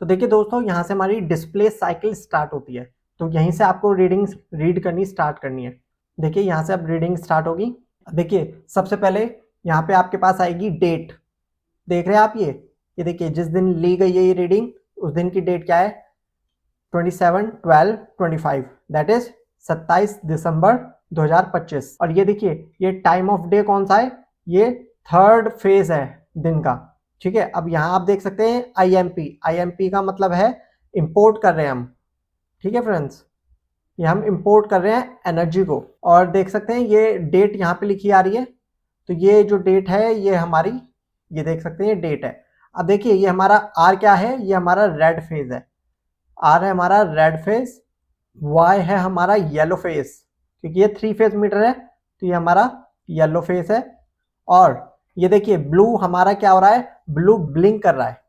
तो देखिए दोस्तों, यहाँ से हमारी डिस्प्ले साइकिल स्टार्ट होती है। तो यहीं से आपको रीडिंग रीड करनी स्टार्ट करनी है। देखिए यहाँ से अब रीडिंग स्टार्ट होगी। देखिए सबसे पहले यहाँ पे आपके पास आएगी डेट। देख रहे हैं आप ये देखिए जिस दिन ली गई है ये रीडिंग, उस दिन की डेट क्या है? 27/12/25, दैट इज 27 दिसंबर 2025। और ये देखिए ये टाइम ऑफ डे कौन सा है? ये थर्ड फेज है दिन का। ठीक है, अब यहाँ आप देख सकते हैं IMP का मतलब है इंपोर्ट कर रहे हैं हम। ठीक है फ्रेंड्स, ये हम इंपोर्ट कर रहे हैं एनर्जी को। और देख सकते हैं ये डेट यहाँ पे लिखी आ रही है। तो ये जो डेट है ये हमारी, ये देख सकते हैं ये डेट है। अब देखिए ये हमारा आर क्या है? ये हमारा रेड फेज है। आर है हमारा रेड फेज, वाई है हमारा येलो फेज, क्योंकि ये 3 फेज मीटर है तो ये हमारा येलो फेज है। और ये देखिए ब्लू हमारा क्या हो रहा है? ब्लू ब्लिंक कर रहा है।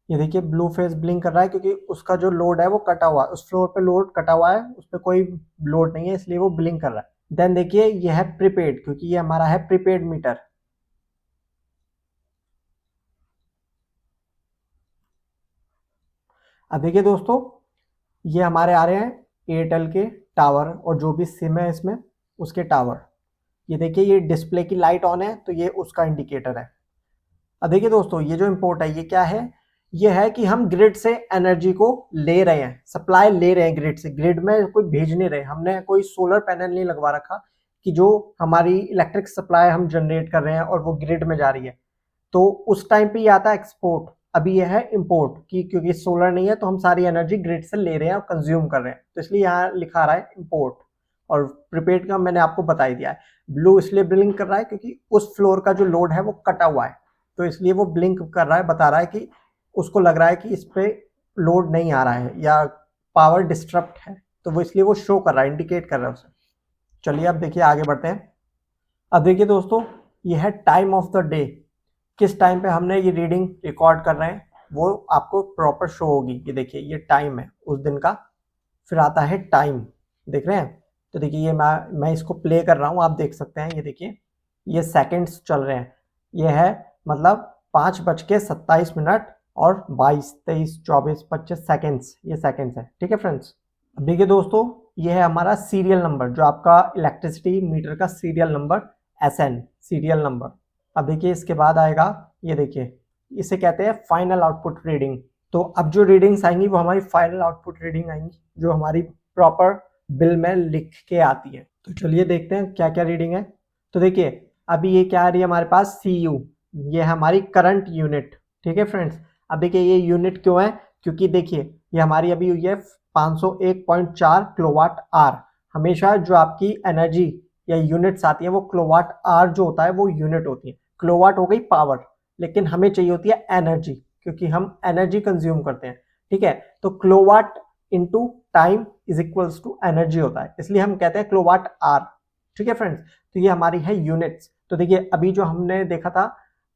ये देखिए ब्लू फेज ब्लिंक कर रहा है क्योंकि उसका जो लोड है वो कटा हुआ है, उस फ्लोर पे लोड कटा हुआ है, उस पर कोई लोड नहीं है इसलिए वो ब्लिंक कर रहा है। देन देखिए ये है प्रीपेड, क्योंकि ये हमारा है प्रीपेड मीटर। अब देखिए दोस्तों, ये हमारे आ रहे हैं एयरटेल के टावर और जो भी सिम है इसमें उसके टावर। ये देखिए ये डिस्प्ले की लाइट ऑन है तो ये उसका इंडिकेटर है। अब देखिए दोस्तों, ये जो इंपोर्ट है ये क्या है? ये है कि हम ग्रिड से एनर्जी को ले रहे हैं, सप्लाई ले रहे हैं ग्रिड से। ग्रिड में कोई भेज नहीं रहे, हमने कोई सोलर पैनल नहीं लगवा रखा कि जो हमारी इलेक्ट्रिक सप्लाई हम जनरेट कर रहे हैं और वो ग्रिड में जा रही है। तो उस टाइम पे ये आता है एक्सपोर्ट। अभी ये है इंपोर्ट की, क्योंकि सोलर नहीं है तो हम सारी एनर्जी ग्रिड से ले रहे हैं और कंज्यूम कर रहे हैं, तो इसलिए यहाँ लिखा रहा है इंपोर्ट। और प्रीपेड का मैंने आपको बता ही दिया है। ब्लू इसलिए ब्लिंक कर रहा है क्योंकि उस फ्लोर का जो लोड है वो कटा हुआ है, तो इसलिए वो ब्लिंक कर रहा है, बता रहा है कि उसको लग रहा है कि इस पे लोड नहीं आ रहा है या पावर डिस्टर्ब है, तो वो इसलिए वो शो कर रहा है, इंडिकेट कर रहा है उसे। चलिए अब देखिए आगे बढ़ते हैं। अब देखिए दोस्तों, ये है टाइम ऑफ द डे। किस टाइम पे हमने ये रीडिंग रिकॉर्ड कर रहे हैं वो आपको प्रॉपर शो होगी। ये देखिए ये टाइम है उस दिन का। फिर आता है टाइम, देख रहे हैं? तो देखिए ये मैं इसको प्ले कर रहा हूँ, आप देख सकते हैं। ये देखिए ये सेकंड्स चल रहे हैं। ये है मतलब 5:27 और 22, 23, 24, 25 सेकेंड्स, ये सेकेंड्स है। ठीक है फ्रेंड्स, अब देखिए दोस्तों, ये है हमारा सीरियल नंबर, जो आपका इलेक्ट्रिसिटी मीटर का serial number, SN serial number. अब देखिए इसके बाद आएगा, ये देखिए इसे कहते हैं फाइनल आउटपुट रीडिंग। तो अब जो रीडिंग्स आएंगी वो हमारी फाइनल आउटपुट रीडिंग आएंगी, जो हमारी प्रॉपर बिल में लिख के आती है। तो चलिए देखते हैं क्या क्या रीडिंग है। तो देखिए अभी ये क्या आ रही है हमारे पास? CU, ये है हमारी करंट यूनिट। ठीक है फ्रेंड्स, अब देखिए ये यूनिट क्यों है? क्योंकि देखिए ये हमारी अभी हुई है 501.4 किलोवाट आर। हमेशा जो आपकी एनर्जी या यूनिट्स आती है वो किलोवाट आर जो होता है वो यूनिट होती है। किलोवाट हो गई पावर, लेकिन हमें चाहिए होती है एनर्जी, क्योंकि हम एनर्जी कंज्यूम करते हैं। ठीक है, तो kilowatt into time is equals to energy होता है, इसलिए हम कहते हैं किलोवाट आर। ठीक है फ्रेंड्स, तो ये हमारी है यूनिट्स। तो देखिए अभी जो हमने देखा था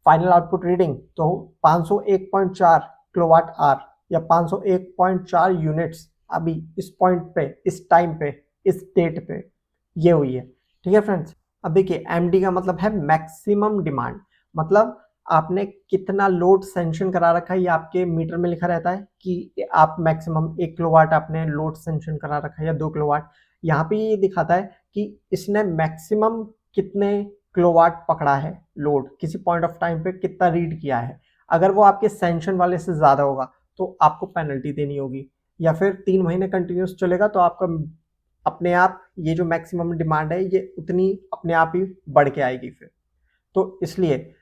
फाइनल आउटपुट रीडिंग, तो 501.4 किलोवाट आर या 501.4 यूनिट्स अभी इस पॉइंट पे, इस टाइम पे, इस डेट पे ये हुई है। ठीक है फ्रेंड्स, अब देखिए MD का मतलब है मैक्सिमम डिमांड। मतलब आपने कितना लोड सेंक्शन करा रखा है ये आपके मीटर में लिखा रहता है कि आप मैक्सिमम 1 किलोवाट आपने लोड सेंक्शन करा रखा है या 2 किलोवाट। यहाँ पे ये दिखाता है कि इसने मैक्सिमम कितने किलोवाट पकड़ा है लोड, किसी पॉइंट ऑफ टाइम पे कितना रीड किया है। अगर वो आपके सेंक्शन वाले से ज़्यादा होगा तो आपको पेनल्टी देनी होगी, या फिर 3 महीने कंटिन्यूस चलेगा तो आपका अपने आप ये जो मैक्सिमम डिमांड है ये उतनी अपने आप ही बढ़ के आएगी फिर। तो इसलिए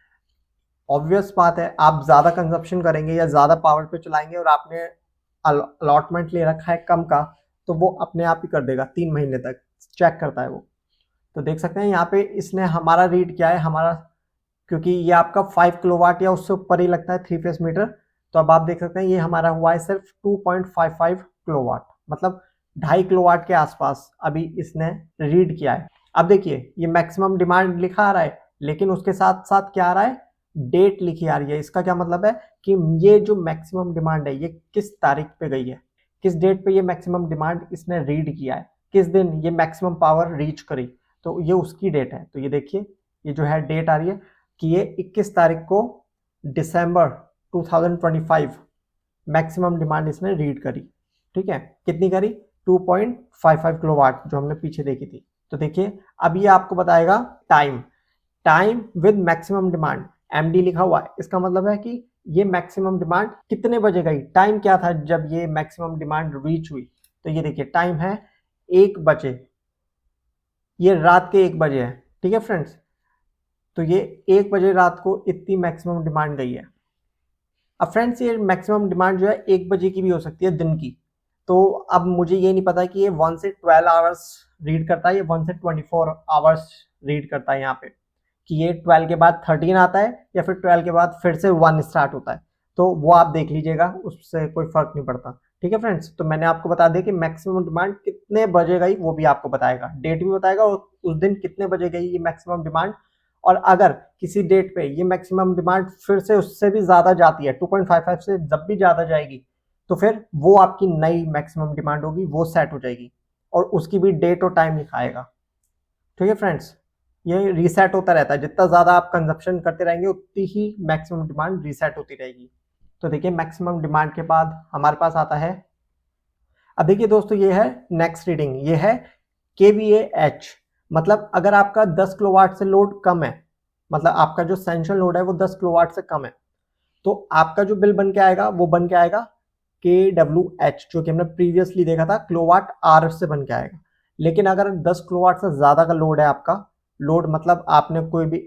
ऑब्वियस बात है, आप ज़्यादा कंजप्शन करेंगे या ज़्यादा पावर पे चलाएंगे और आपने अलॉटमेंट ले रखा है कम का, तो वो अपने आप ही कर देगा 3 महीने तक, चेक करता है वो। तो देख सकते हैं यहाँ पे इसने हमारा रीड किया है हमारा, क्योंकि ये आपका 5 किलोवाट या उससे ऊपर ही लगता है 3 फेज मीटर। तो अब आप देख सकते हैं ये हमारा हुआ है सिर्फ 2.55 किलोवाट, मतलब 2.5 किलोवाट के आसपास अभी इसने रीड किया है। अब देखिए ये मैक्सिमम डिमांड लिखा आ रहा है, लेकिन उसके साथ साथ क्या आ रहा है? डेट लिखी आ रही है। इसका क्या मतलब है कि ये जो मैक्सिमम डिमांड है ये किस तारीख पे गई है, किस डेट पे ये मैक्सिमम डिमांड इसने रीड किया है, किस दिन ये मैक्सिमम पावर रीच करी, तो ये उसकी डेट है। तो ये देखिए ये जो है डेट आ रही है कि ये 21 तारीख को दिसंबर 2025 मैक्सिमम डिमांड इसने रीड करी। ठीक है, कितनी करी? 2.55 किलोवाट, जो हमने पीछे देखी थी। तो देखिए अब ये आपको बताएगा time with maximum demand, MD लिखा हुआ है, इसका मतलब है कि ये मैक्सिमम डिमांड कितने बजे गई, टाइम क्या था जब ये मैक्सिमम डिमांड रीच हुई। तो ये देखिए टाइम है 1 बजे, ये रात के 1 बजे है। ठीक है फ्रेंड्स, तो ये 1 बजे रात को इतनी मैक्सिमम डिमांड गई है। अब फ्रेंड्स ये मैक्सिमम डिमांड जो है 1 बजे की भी हो सकती है, दिन की। तो अब मुझे ये नहीं पता कि ये 1 से 12 आवर्स रीड करता है या 1 से 24 आवर्स रीड करता है यहाँ पे, कि ये 12 के बाद 13 आता है या फिर 12 के बाद फिर से 1 स्टार्ट होता है। तो वो आप देख लीजिएगा, उससे कोई फर्क नहीं पड़ता। ठीक है फ्रेंड्स, तो मैंने आपको बता दिया कि मैक्सिमम डिमांड कितने बजे गई, वो भी आपको बताएगा, डेट भी बताएगा और उस दिन कितने बजे गई ये मैक्सिमम डिमांड। और अगर किसी डेट पे ये मैक्सिमम डिमांड फिर से उससे भी ज्यादा जाती है, 2.55 से जब भी ज्यादा जाएगी, तो फिर वो आपकी नई मैक्सिमम डिमांड होगी, वो सेट हो जाएगी और उसकी भी डेट और टाइम लिखाएगा। ठीक है फ्रेंड्स, ये रीसेट होता रहता है, जितना ज्यादा आप कंजप्शन करते रहेंगे उतनी ही मैक्सिमम डिमांड रीसेट होती रहेगी। तो देखिए मैक्सिमम डिमांड के बाद हमारे पास आता है, अब देखिए दोस्तों ये है नेक्स्ट रीडिंग, ये है kVAh। मतलब अगर आपका 10 किलोवाट से लोड कम है, मतलब आपका जो सेंट्रल लोड है वो 10 किलोवाट से कम है, तो आपका जो बिल बन के आएगा वो बन के आएगा kWh, जो कि हमने प्रीवियसली देखा था किलोवाट आवर से बन के आएगा। लेकिन अगर 10 किलोवाट से ज्यादा का लोड है आपका, लोड मतलब आपने कोई भी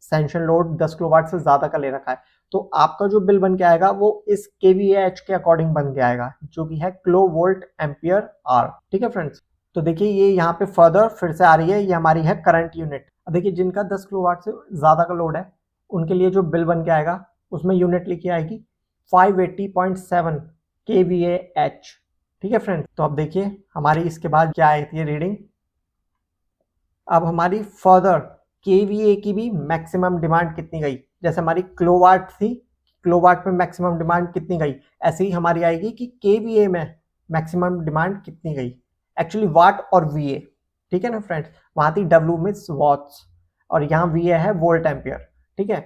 सेंट्रल लोड 10 किलोवाट से ज्यादा का ले रखा है, तो आपका जो बिल बन के आएगा वो इस kVAh के अकॉर्डिंग बन के आएगा, जो कि है किलो वोल्ट एम्पियर आवर। ठीक है फ्रेंड्स, तो देखिए ये यहाँ पे फर्दर फिर से आ रही है, ये हमारी है करंट यूनिट। अब देखिए जिनका 10 किलोवाट से ज्यादा का लोड है उनके लिए जो बिल बन के आएगा उसमें यूनिट लिखी आएगी 580.7 kVAh। ठीक है फ्रेंड्स, तो अब देखिए हमारी इसके बाद क्या आई थी रीडिंग। अब हमारी फर्दर kVA की भी मैक्सिमम डिमांड कितनी गई, जैसे हमारी किलोवाट थी, किलोवाट में मैक्सिमम डिमांड कितनी गई, ऐसे ही हमारी आएगी कि kVA में मैक्सिमम डिमांड कितनी गई। एक्चुअली वाट और VA, ठीक है ना फ्रेंड्स, वहां थी W मीन्स वॉट्स और यहाँ VA है वोल्ट एम्पियर। ठीक है,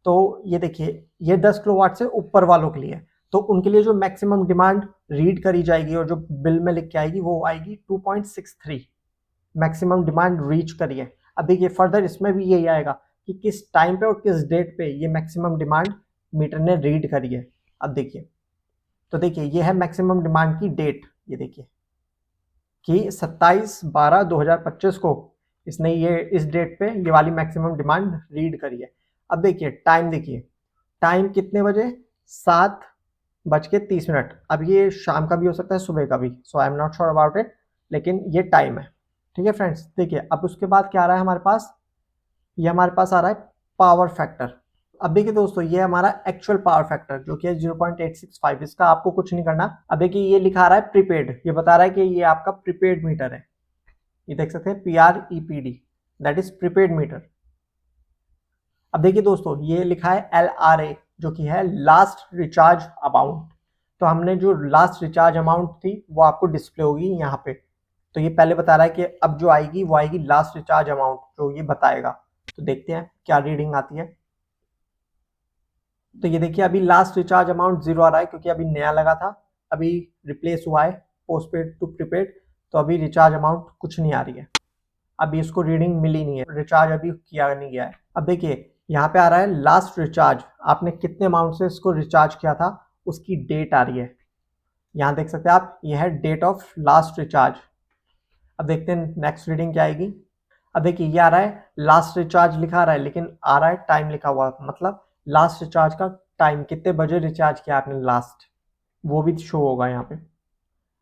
तो ये देखिए ये 10 किलोवाट से ऊपर वालों के लिए, तो उनके लिए जो मैक्सिमम डिमांड रीड करी जाएगी और जो बिल में लिख के आएगी वो आएगी 2.63 मैक्सिमम डिमांड रीच करी है। अब देखिए फर्दर इसमें भी यही आएगा कि किस टाइम पे और किस डेट पे ये मैक्सिमम डिमांड मीटर ने रीड करी है। अब देखिए, तो देखिए ये है मैक्सिमम डिमांड की डेट, ये देखिए कि 27/12/2025 को इसने ये इस डेट पे ये वाली मैक्सिमम डिमांड रीड करी है। अब देखिए टाइम कितने बजे, 7:30। अब ये शाम का भी हो सकता है सुबह का भी, so I am not sure about it, लेकिन ये टाइम है। ठीक है फ्रेंड्स, देखिए अब उसके बाद क्या आ रहा है हमारे पास, ये हमारे पास आ रहा है पावर फैक्टर। अब देखिए दोस्तों ये हमारा एक्चुअल पावर फैक्टर जो कि है 0.865, इसका आपको कुछ नहीं करना। अब देखिए ये लिखा आ रहा है प्रीपेड, ये बता रहा है कि ये आपका प्रीपेड मीटर है, ये देख सकते हैं PREPD, that is prepaid meter. अब देखिए दोस्तों ये लिखा है LRA, जो कि है लास्ट रिचार्ज अमाउंट। तो हमने जो लास्ट रिचार्ज अमाउंट थी वो आपको डिस्प्ले होगी यहाँ पे। तो ये पहले बता रहा है कि अब जो आएगी वो आएगी लास्ट रिचार्ज अमाउंट, जो ये बताएगा। तो देखते हैं क्या रीडिंग आती है। तो ये देखिए अभी लास्ट रिचार्ज अमाउंट 0 आ रहा है, क्योंकि अभी नया लगा था, अभी रिप्लेस हुआ है पोस्टपेड टू प्रीपेड, तो अभी रिचार्ज अमाउंट कुछ नहीं आ रही है, अभी इसको रीडिंग मिली नहीं है, रिचार्ज अभी किया नहीं गया है। अब देखिए यहाँ पे आ रहा है लास्ट रिचार्ज, आपने कितने अमाउंट से इसको रिचार्ज किया था उसकी डेट आ रही है, यहाँ देख सकते हैं आप, यह है डेट ऑफ लास्ट रिचार्ज। अब देखते हैं नेक्स्ट रीडिंग क्या आएगी। अब देखिए ये आ रहा है लास्ट रिचार्ज लिखा आ रहा है, लेकिन आ रहा है टाइम लिखा हुआ, मतलब लास्ट रिचार्ज का टाइम, कितने बजे रिचार्ज किया आपने लास्ट, वो भी शो होगा यहाँ पे।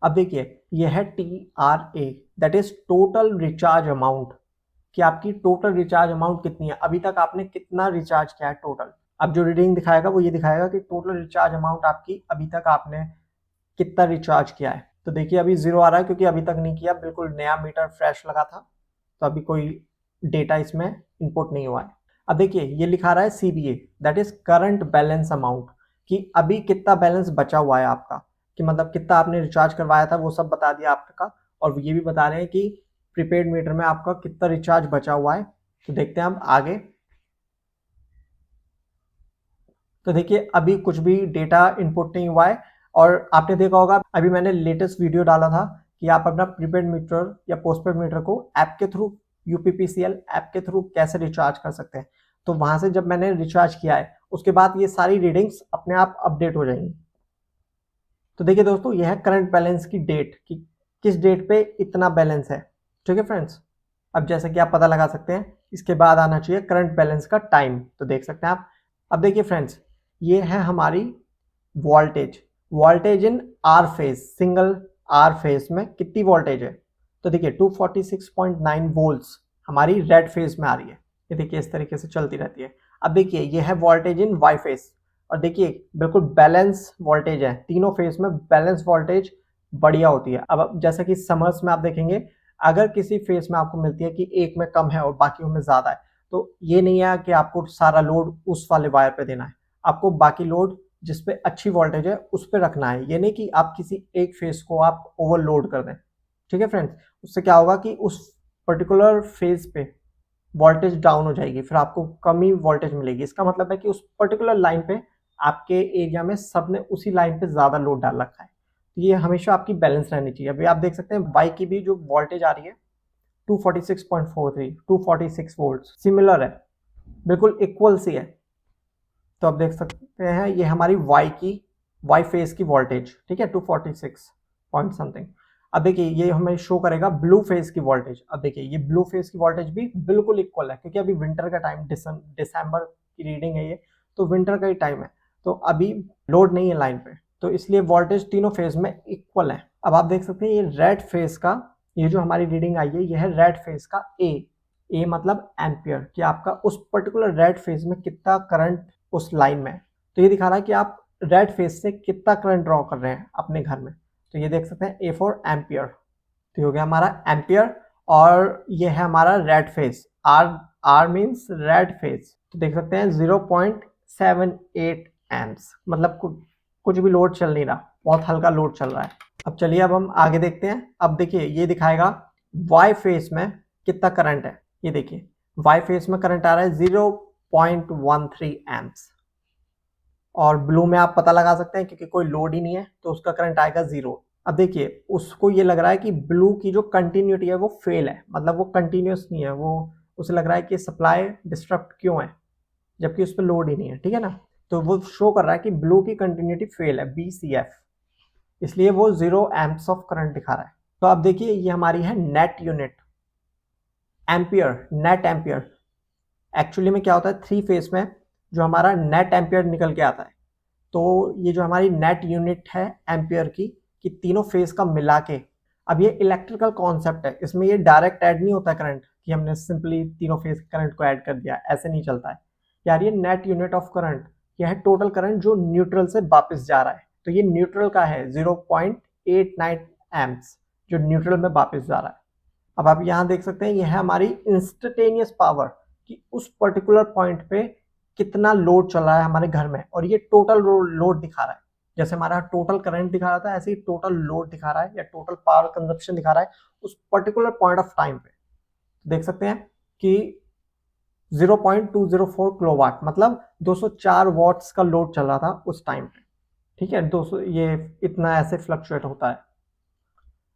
अब देखिए ये है TRA, that is total recharge amount, कि आपकी टोटल रिचार्ज अमाउंट कितनी है, अभी तक आपने कितना रिचार्ज किया है टोटल। अब जो रीडिंग दिखाएगा वो ये दिखाएगा कि टोटल रिचार्ज अमाउंट आपकी अभी तक आपने कितना रिचार्ज किया है। तो देखिए अभी 0 आ रहा है क्योंकि अभी तक नहीं किया, बिल्कुल नया मीटर फ्रेश लगा था, तो अभी कोई डेटा इसमें इनपुट नहीं हुआ है। अब देखिए ये लिखा रहा है CBA, that is current balance amount, कि अभी कितना बैलेंस बचा हुआ है आपका, कि मतलब कितना आपने रिचार्ज करवाया था वो सब बता दिया आपका, और ये भी बता रहे हैं कि प्रीपेड मीटर में आपका कितना रिचार्ज बचा हुआ है। तो देखते हैं हम आगे। तो देखिए अभी कुछ भी डेटा इनपुट नहीं हुआ है, और आपने देखा होगा अभी मैंने लेटेस्ट वीडियो डाला था कि आप अपना प्रीपेड मीटर या पोस्टपेड मीटर को ऐप के थ्रू यूपीपीसीएल ऐप के थ्रू कैसे रिचार्ज कर सकते हैं। तो वहां से जब मैंने रिचार्ज किया है उसके बाद ये सारी रीडिंग्स अपने आप अपडेट हो जाएंगी। तो देखिए दोस्तों, यह है करंट बैलेंस की डेट कि किस डेट पे इतना बैलेंस है। ठीक है फ्रेंड्स, अब जैसे कि आप पता लगा सकते हैं इसके बाद आना चाहिए करंट बैलेंस का टाइम। तो देख सकते हैं आप। अब देखिए फ्रेंड्स, ये है हमारी वोल्टेज। वोल्टेज इन R phase, single R phase में कितनी वोल्टेज है। तो देखिए 246.9 वोल्ट्स हमारी रेड फेज में आ रही है। ये देखिए इस तरीके से चलती रहती है। अब देखिए ये है वोल्टेज इन वाई फेज, और देखिए बिल्कुल बैलेंस वोल्टेज है। तीनों फेज में बैलेंस वोल्टेज बढ़िया होती है। अब जैसा कि समर्स में आप देखेंगे अगर किसी फेज में आपको मिलती है कि एक में कम है और बाकी में ज्यादा है, तो ये नहीं है कि आपको सारा लोड उस वाले वायर पे देना है। आपको बाकी लोड जिस पे अच्छी वोल्टेज है उस पे रखना है। ये नहीं कि आप किसी एक फेज को आप ओवरलोड कर दें। ठीक है फ्रेंड्स, उससे क्या होगा कि उस पर्टिकुलर फेज पे वोल्टेज डाउन हो जाएगी, फिर आपको कम ही वोल्टेज मिलेगी। इसका मतलब है कि उस पर्टिकुलर लाइन पे आपके एरिया में सबने उसी लाइन पे ज्यादा लोड डाल रखा है। तो ये हमेशा आपकी बैलेंस रहनी चाहिए। अभी आप देख सकते हैं वाई की भी जो वोल्टेज आ रही है 246.43, 246 वोल्ट सिमिलर है, बिल्कुल इक्वल सी है। तो आप देख सकते हैं ये हमारी वाई फेज की वोल्टेज, ठीक है 246 पॉइंट समथिंग। अब देखिए ये हमें शो करेगा ब्लू फेज की वोल्टेज। अब देखिए ये ब्लू फेज की वोल्टेज भी बिल्कुल इक्वल है, क्योंकि अभी विंटर का टाइम, दिसंबर की रीडिंग है ये, तो विंटर का ही टाइम है, तो अभी लोड नहीं है लाइन पे, तो इसलिए वोल्टेज तीनों फेज में इक्वल है। अब आप देख सकते हैं ये रेड फेज का, ये जो हमारी रीडिंग आई है ये है रेड फेज का ए मतलब एम्पियर, कि आपका उस पर्टिकुलर रेड फेज में कितना करंट उस लाइन में। तो ये दिखा रहा है कि आप रेड फेज से कितना करंट ड्रॉ कर रहे हैं अपने घर में। तो ये देख सकते हैं ए फॉर एम्पियर, तो ये हो गया हमारा एम्पियर। और ये है हमारा red phase, R means red phase. तो देख सकते हैं 0.78 एम्प्स, मतलब कुछ भी लोड चल नहीं रहा, बहुत हल्का लोड चल रहा है। अब चलिए अब हम आगे देखते हैं। अब देखिए ये दिखाएगा वाई फेज में कितना करंट है। ये देखिए वाई फेज में करंट आ रहा है 0.13 एम्प्स, और ब्लू में आप पता लगा सकते हैं क्योंकि कोई लोड ही नहीं है तो उसका करंट आएगा 0। अब देखिए उसको ये लग रहा है कि ब्लू की जो कंटिन्यूटी है वो फेल है, मतलब वो कंटिन्यूस नहीं है, वो उसे लग रहा है कि सप्लाई डिस्टर्ब क्यों है, जबकि उस पर लोड ही नहीं है। ठीक है ना, तो वो शो कर रहा है कि ब्लू की कंटिन्यूटी फेल है, BCF, इसलिए वो 0 एम्प्स ऑफ करंट दिखा रहा है। तो अब देखिए ये हमारी है net unit ampere, net ampere. Actually में क्या होता है, थ्री फेज में जो हमारा नेट एम्पियर निकल के आता है, तो ये जो हमारी नेट यूनिट है एम्पियर की, कि तीनों फेज का मिला के। अब ये इलेक्ट्रिकल कॉन्सेप्ट है, इसमें ये डायरेक्ट ऐड नहीं होता करंट कि हमने सिंपली तीनों फेज करंट को ऐड कर दिया, ऐसे नहीं चलता है यार। ये नेट यूनिट ऑफ करंट, यह है टोटल करंट जो न्यूट्रल से वापस जा रहा है। तो ये न्यूट्रल का है 0.89 एम्प्स, जो न्यूट्रल में वापस जा रहा है। अब आप यहाँ देख सकते हैं यह है हमारी इंस्टेंटेनियस पावर, कि उस पर्टिकुलर पॉइंट पे कितना लोड चल रहा है हमारे घर में, और ये टोटल लोड दिखा रहा है। जैसे हमारा टोटल करंट दिखा रहा था, ऐसे ही टोटल लोड दिखा रहा है या टोटल पावर कंजप्शन दिखा रहा है उस पर्टिकुलर पॉइंट ऑफ टाइम पे। देख सकते हैं कि 0.204 किलोवाट, मतलब 204 वॉट्स का लोड चल रहा था उस टाइम पे। ठीक है, 200, ये इतना ऐसे फ्लक्चुएट होता है।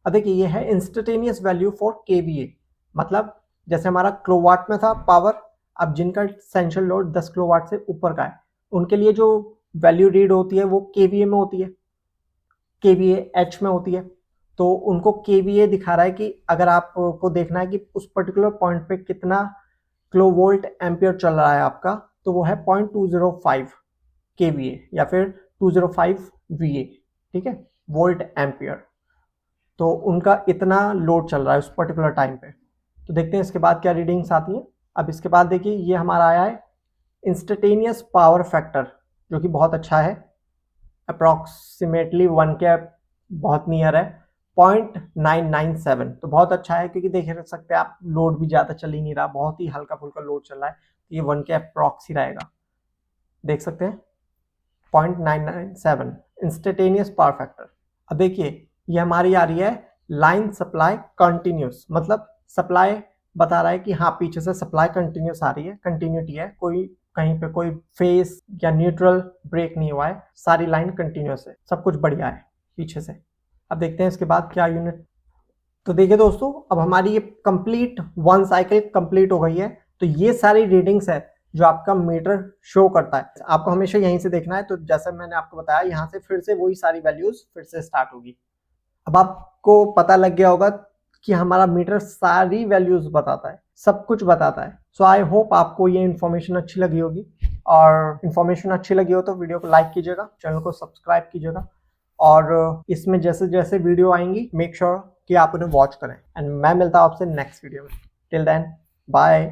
अब देखिए ये है इंस्टेंटेनियस वैल्यू फॉर केवीए, मतलब जैसे हमारा किलोवाट में था पावर, अब जिनका सेंट्रल लोड 10 किलोवाट से ऊपर का है उनके लिए जो वैल्यू रीड होती है वो केवीए में होती है, केवीए एच में होती है। तो उनको केवीए दिखा रहा है कि अगर आपको देखना है कि उस पर्टिकुलर पॉइंट पे कितना किलोवोल्ट एम्पियर चल रहा है आपका, तो वो है 0.205 केवीए या फिर 205 VA, ठीक है, वोल्ट एम्पियर। तो उनका इतना लोड चल रहा है उस पर्टिकुलर टाइम पे। तो देखते हैं इसके बाद क्या रीडिंग्स आती हैं। अब इसके बाद देखिए ये हमारा आया है इंस्टेंटेनियस पावर फैक्टर, जो कि बहुत अच्छा है, अप्रॉक्सीमेटली 1 के बहुत नियर है, 0.997। तो बहुत अच्छा है, क्योंकि देख सकते हैं आप लोड भी ज़्यादा चल ही नहीं रहा, बहुत ही हल्का फुल्का लोड चल रहा है, तो ये 1 के अप्रॉक्स ही रहेगा। देख सकते हैं 0.997 इंस्टेंटेनियस पावर फैक्टर। अब देखिए ये हमारी आ रही है लाइन सप्लाई कंटिन्यूस, मतलब सप्लाई बता रहा है कि हाँ पीछे से सप्लाई कंटिन्यूस आ रही है, कंटिन्यूटी है, कोई कहीं पे कोई फेस या न्यूट्रल ब्रेक नहीं हुआ है, सारी लाइन कंटिन्यूस है, सब कुछ बढ़िया है पीछे से। अब देखते हैं इसके बाद क्या यूनिट। तो देखिए दोस्तों, अब हमारी ये कंप्लीट 1 साइकिल कंप्लीट हो गई है। तो ये सारी रीडिंग्स है जो आपका मीटर शो करता है। आपको हमेशा यहीं से देखना है। तो जैसा मैंने आपको बताया, यहाँ से फिर से वही सारी वैल्यूज फिर से स्टार्ट होगी। अब आपको पता लग गया होगा कि हमारा मीटर सारी वैल्यूज बताता है, सब कुछ बताता है। सो आई होप आपको ये इन्फॉर्मेशन अच्छी लगी होगी, और इन्फॉर्मेशन अच्छी लगी हो तो वीडियो को लाइक कीजिएगा, चैनल को सब्सक्राइब कीजिएगा, और इसमें जैसे जैसे वीडियो आएंगी मेक श्योर कि आप उन्हें वॉच करें। एंड मैं मिलता हूं आपसे नेक्स्ट वीडियो में। Till then bye.